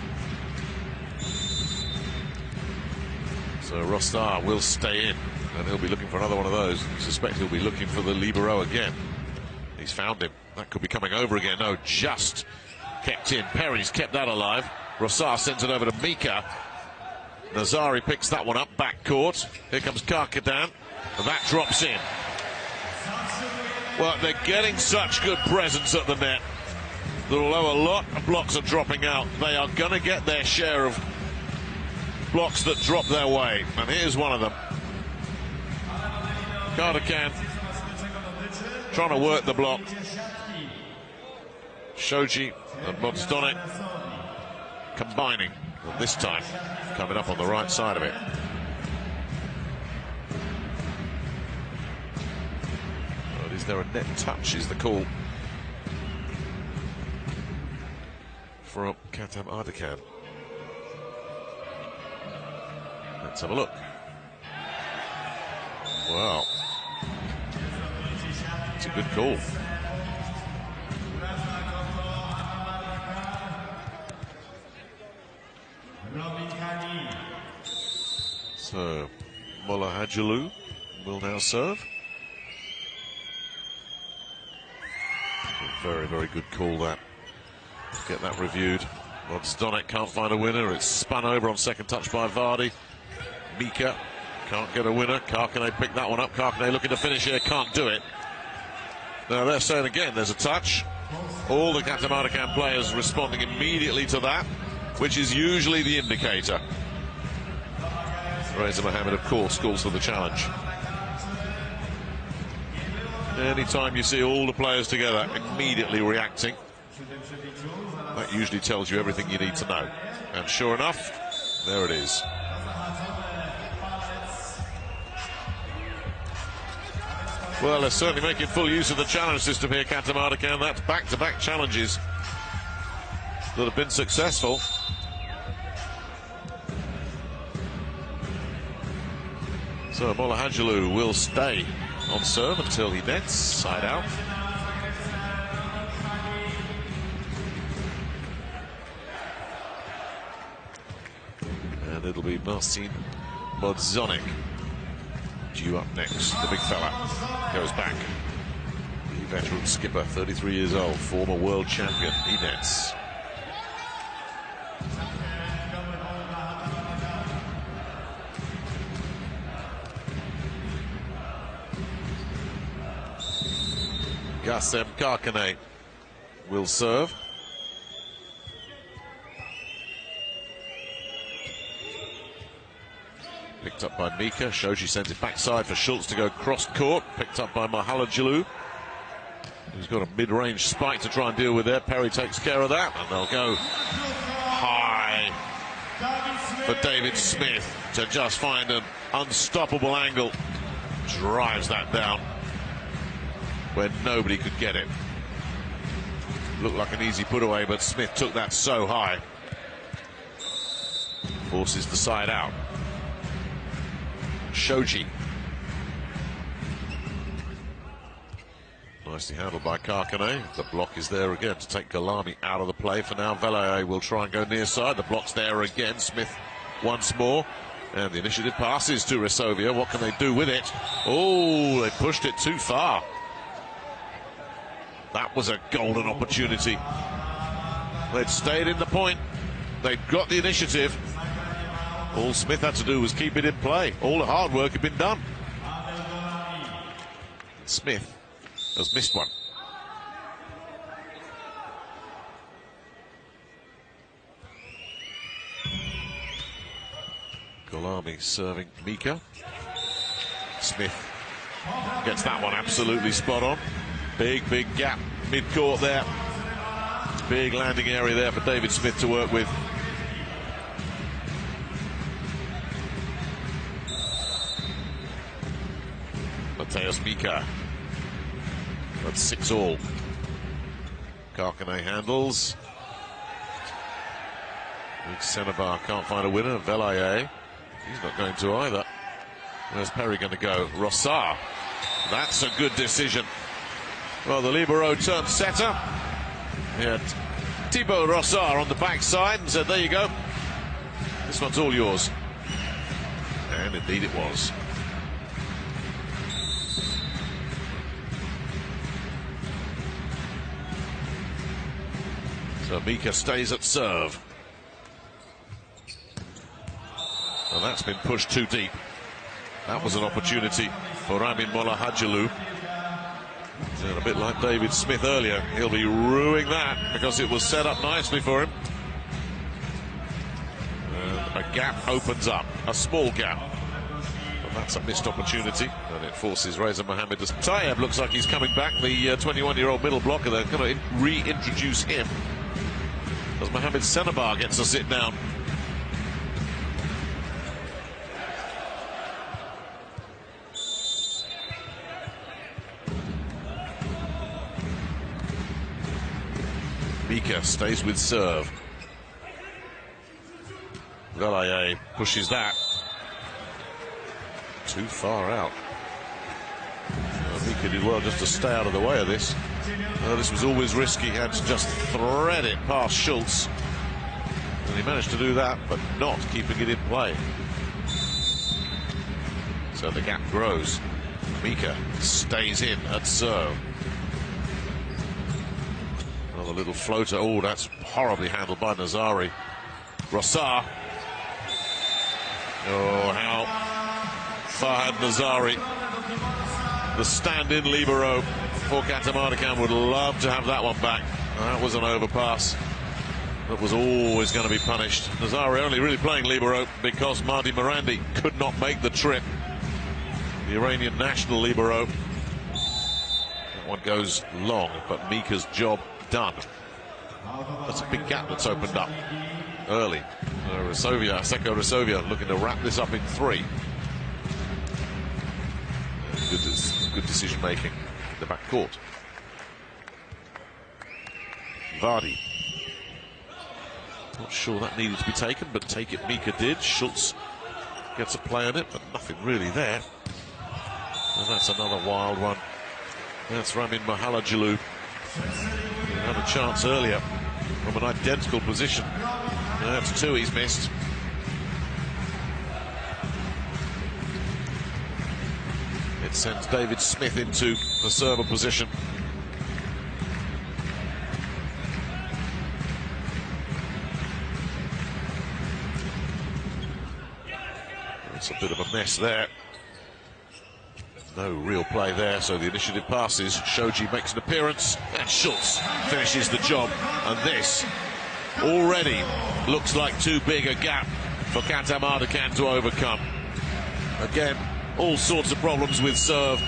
So Rossard will stay in, and he'll be looking for another one of those. I suspect he'll be looking for the libero again. He's found him. That could be coming over again. No, just kept in. Perry's kept that alive. Rossard sends it over to Mika. Nazari picks that one up, back court. Here comes Karkadan, and that drops in. Well, they're getting such good presence at the net that although a lot of blocks are dropping out, they are going to get their share of blocks that drop their way. And here's one of them. Karkadan trying to work the block. Shoji and Bogdanovic combining, and this time coming up on the right side of it. But is there a net touch is the call from Katam Ardakan. Let's have a look. Wow. It's a good call. So, Mola Hadjilu will now serve. A very, very good call that. Get that reviewed. Bogdanovic can't find a winner. It's spun over on second touch by Vardy. Mika can't get a winner. Karkanen picked that one up. Karkanen looking to finish here, can't do it. Now they're saying again there's a touch. All the Katam Ardakan players responding immediately to that, which is usually the indicator. Reza Mohammed, of course, calls for the challenge. Anytime you see all the players together immediately reacting, that usually tells you everything you need to know. And sure enough, there it is. Well, they're certainly making full use of the challenge system here, Katam Ardakan. That's back-to-back challenges that have been successful. So Mola Hadjilu will stay on serve until he nets, side out. And it'll be Marcin Bogdanovic due up next. The big fella goes back. The veteran skipper, 33 years old, former world champion. He nets. Gassem Karkanen will serve. Picked up by Mika. Shoji sends it backside for Schultz to go cross court. Picked up by Mahaladjilu, who's got a mid-range spike to try and deal with there. Perry takes care of that, and they'll go high for David Smith to just find an unstoppable angle. Drives that down where nobody could get it. Looked like an easy put away, but Smith took that so high. Forces the side out. Shoji. Nicely handled by Karkanen. The block is there again to take Galami out of the play for now. Velaye will try and go near side. The block's there again. Smith once more. And the initiative passes to Resovia. What can they do with it? Oh, they pushed it too far. That was a golden opportunity. They'd stayed in the point. They'd got the initiative. All Smith had to do was keep it in play. All the hard work had been done. Smith has missed one. Gholami serving Mika. Smith gets that one absolutely spot on. Big gap mid-court there. Big landing area there for David Smith to work with. Mateusz Mika. That's 6-all. Karkane handles. Senebar can't find a winner. Velaye. He's not going to either. Where's Perry going to go? Rossard. That's a good decision. Well, the libero turned setter. He had Thibaut Rossard on the backside and said, there you go. This one's all yours. And indeed it was. So Mika stays at serve. Well, that's been pushed too deep. That was an opportunity for Ramin Mollahagilu. And a bit like David Smith earlier, he'll be ruining that because it was set up nicely for him. And a gap opens up, a small gap. But that's a missed opportunity, and it forces Reza Mohammed to... Tayeb looks like he's coming back, the 21-year-old middle blocker. They're going to reintroduce him as Mohamed Senebar gets a sit down. Mika stays with serve. Velaye pushes that. Too far out. Mika did well just to stay out of the way of this. This was always risky. He had to just thread it past Schultz. And he managed to do that, but not keeping it in play. So the gap grows. Mika stays in at serve. Another little floater. Oh, that's horribly handled by Nazari. Rossard. Oh, how Farhad Nazari, the stand-in libero for Katamardikan, would love to have that one back. That was an overpass that was always going to be punished. Nazari only really playing libero because Mardi Morandi could not make the trip. The Iranian national libero. That one goes long, but Mika's job done. That's a big gap that's opened up early. Seko Resovia looking to wrap this up in 3. Good decision making in the back court. Vardy. Not sure that needed to be taken, but take it Mika did. Schultz gets a play on it, but nothing really there. And that's another wild one. That's Ramin Mollahagilu. He had a chance earlier from an identical position. That's 2 he's missed. It sends David Smith into the server position. It's a bit of a mess there. No real play there, so the initiative passes. Shoji makes an appearance, and Schultz finishes the job. And this already looks like too big a gap for Katamardikan to overcome. Again, all sorts of problems with serve.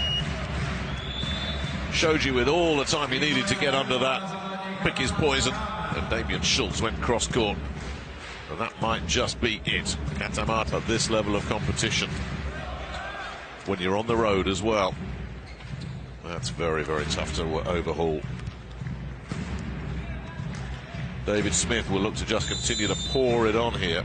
Shoji with all the time he needed to get under that, pick his poison, and Damien Schultz went cross-court. And that might just be it. Katamardikan at this level of competition, when you're on the road as well, that's very, very tough to overhaul. David Smith will look to just continue to pour it on here.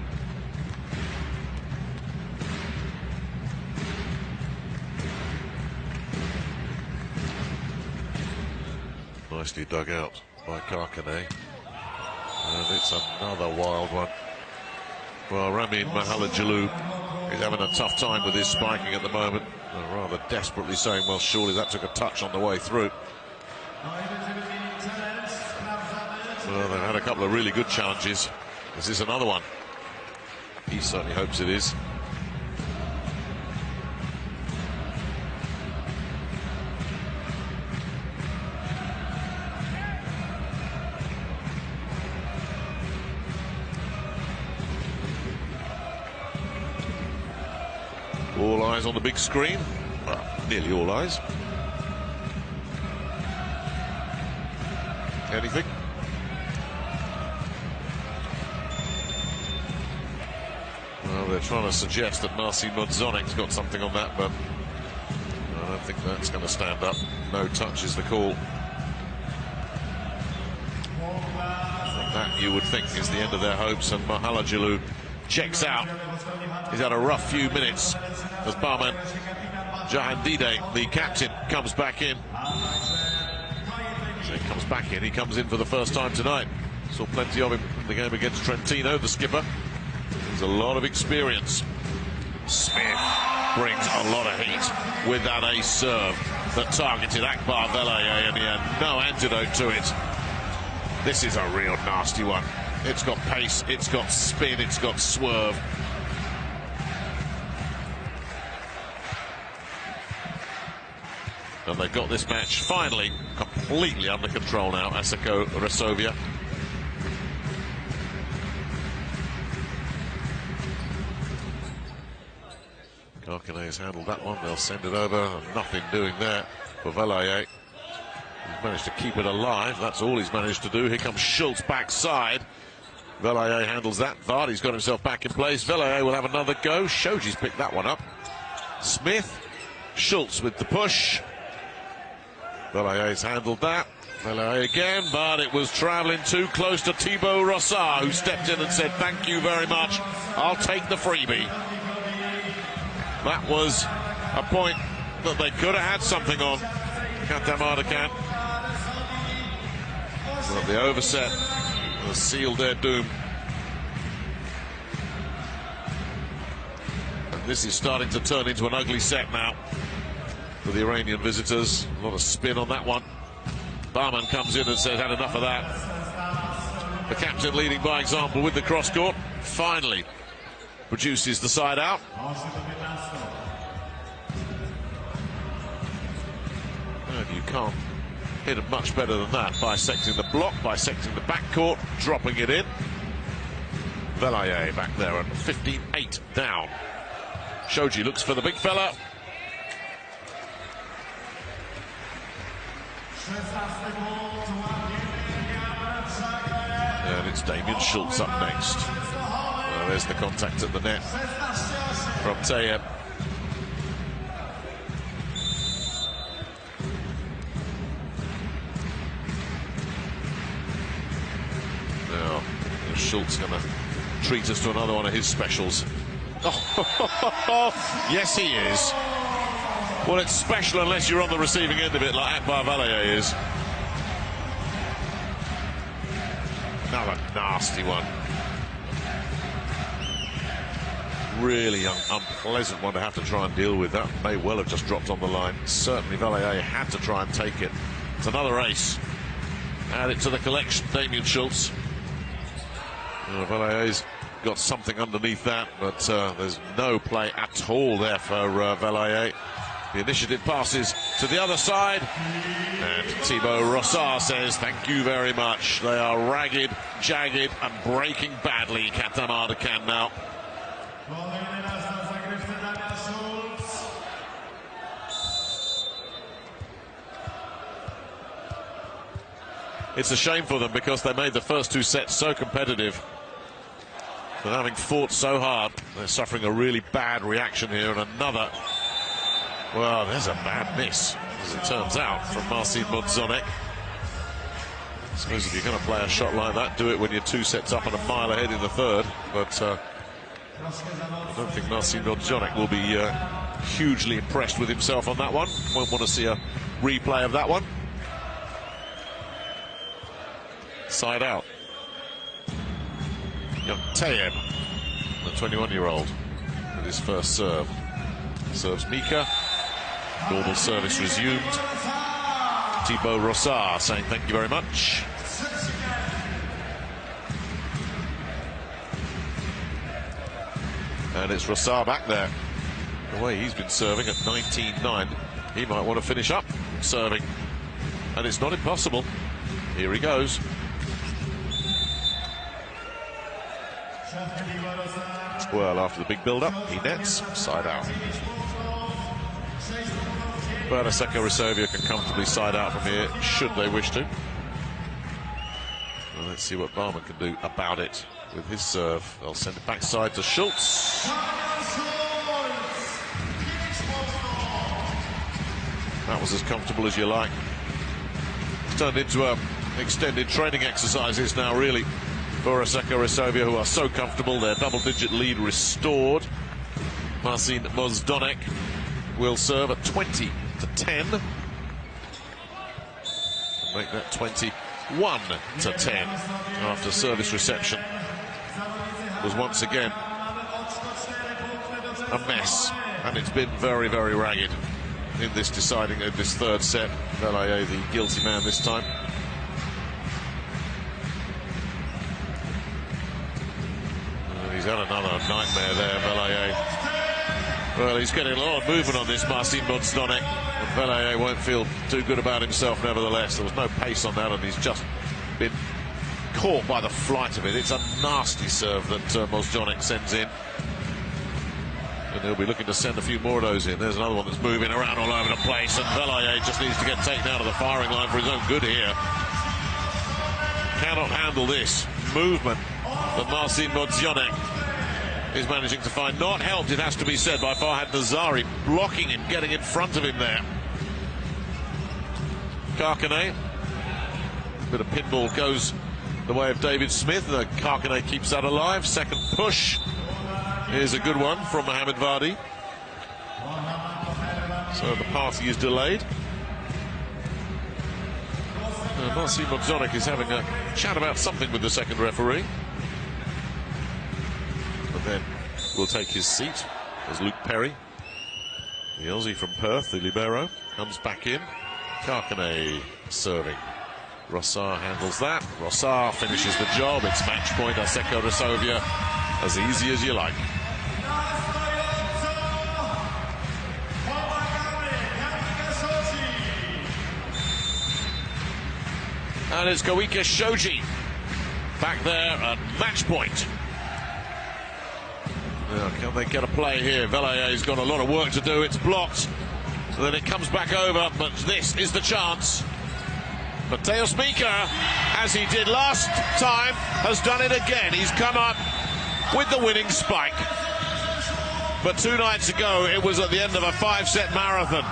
Nicely dug out by Karkane. And it's another wild one. Well, Ramin Mollahagilu is having a tough time with his spiking at the moment. Rather desperately saying, well, surely that took a touch on the way through. Well, they've had a couple of really good challenges. This is another one. He certainly hopes it is. All eyes on the big screen. Well, nearly all eyes. Anything? Well, they're trying to suggest that Marcin Modzonek's got something on that, but I don't think that's going to stand up. No touch is the call. That, you would think, is the end of their hopes, and Mahalajulu checks out. He's had a rough few minutes as Barman Jahandide, the captain, comes back in. So he comes back in. He comes in for the first time tonight. Saw plenty of him in the game against Trentino, the skipper. There's a lot of experience. Smith brings a lot of heat with that ace serve that targeted Akbar Velaye, and he had no antidote to it. This is a real nasty one. It's got pace, it's got spin, it's got swerve. And they've got this match finally completely under control now, Asako Resovia. Karkine has handled that one. They'll send it over. Nothing doing there for Velaye. He's managed to keep it alive. That's all he's managed to do. Here comes Schultz backside. Velaye handles that. Vardy's got himself back in place. Velaye will have another go. Shoji's picked that one up. Smith. Schultz with the push. Velaye's handled that. Velaye again, but it was travelling too close to Thibaut Rossard, who stepped in and said, thank you very much. I'll take the freebie. That was a point that they could have had something on. Katam Ardakan. But the overset has sealed their doom. And this is starting to turn into an ugly set now for the Iranian visitors. A lot of spin on that one. Barman comes in and says, had enough of that. The captain leading by example with the cross court. Finally produces the side out. And you can't hit it much better than that. Bisecting the block, bisecting the backcourt, dropping it in. Velaye back there at 15-8 down. Shoji looks for the big fella. And it's Damien Schultz up next. Well, there's the contact at the net from Tayeb. Now, is Schultz going to treat us to another one of his specials? Oh, yes, he is. Well, it's special unless you're on the receiving end of it, like Akbar Velaye is. Another nasty one. Really unpleasant one to have to try and deal with. That may well have just dropped on the line. Certainly Velaye had to try and take it. It's another ace. Add it to the collection, Damien Schultz. Velaye's got something underneath that, but there's no play at all there for Velaye. The initiative passes to the other side, and Thibaut Rossard says thank you very much. They are ragged, jagged and breaking badly, Katam Ardakan now. It's a shame for them because they made the first two sets so competitive. But having fought so hard, they're suffering a really bad reaction here, and another. Well, there's a bad miss, as it turns out, from Marcin Modzonek. I suppose if you're going to play a shot like that, do it when you're 2 sets up and a mile ahead in the third. But I don't think Marcin Modzonek will be hugely impressed with himself on that one. Won't want to see a replay of that one. Side out. Young Tayeb, the 21-year-old, with his first serve. Serves Mika. Normal service resumed. Thibaut Rossard saying thank you very much. And it's Rossar back there. The way he's been serving at 19-9, he might want to finish up serving. And it's not impossible. Here he goes. Well, after the big build-up, he nets side out. But Asseco Resovia can comfortably side out from here, should they wish to. Well, let's see what Barman can do about it with his serve. They'll send it backside to Schultz. That was as comfortable as you like. It's turned into extended training exercises now, really, for Asseco Resovia, who are so comfortable. Their double-digit lead restored. Marcin Mozdonek will serve at 20-10. Make that 21-10 after service reception was once again a mess, and it's been very, very ragged in this deciding of this third set. Velaye, the guilty man this time. He's had another nightmare there, Velaye. Well, he's getting a lot of movement on this Marcin Mozdonek, and Velaye won't feel too good about himself nevertheless. There was no pace on that, and he's just been caught by the flight of it. It's a nasty serve that Mozdonek sends in. And he'll be looking to send a few more of those in. There's another one that's moving around all over the place, and Velaye just needs to get taken out of the firing line for his own good here. Cannot handle this movement that Marcin Mozdonek is managing to find. Not helped, it has to be said, by Farhad Nazari, blocking him, getting in front of him there. Karkane. Bit of pinball goes the way of David Smith. Karkane keeps that alive. Second push is a good one from Mohamed Vardy. So the party is delayed. Marcin Mozdonek is having a chat about something with the second referee. But then will take his seat as Luke Perry, the Aussie from Perth, the libero, comes back in. Karkane serving. Rossar handles that. Rossar finishes the job. It's match point. Asseco Resovia, as easy as you like. And it's Koike Shoji back there at match point. Now, can they get a play here? Velaye's got a lot of work to do. It's blocked. So then it comes back over, but this is the chance. Mateo Spica, as he did last time, has done it again. He's come up with the winning spike. But 2 nights ago, it was at the end of a 5-set marathon.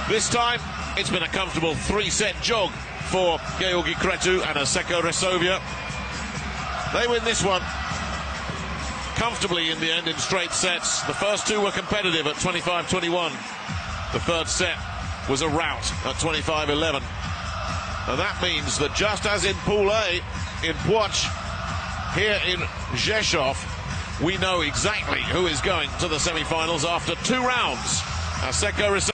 This time, it's been a comfortable 3-set jog for Georgi Cretu and Asseco Resovia. They win this one comfortably in the end in straight sets. The first 2 were competitive at 25-21. The third set was a rout at 25-11. And that means that just as in Pool A, in Płock, here in Rzeszów, we know exactly who is going to the semi-finals after 2 rounds. Asseco Resovia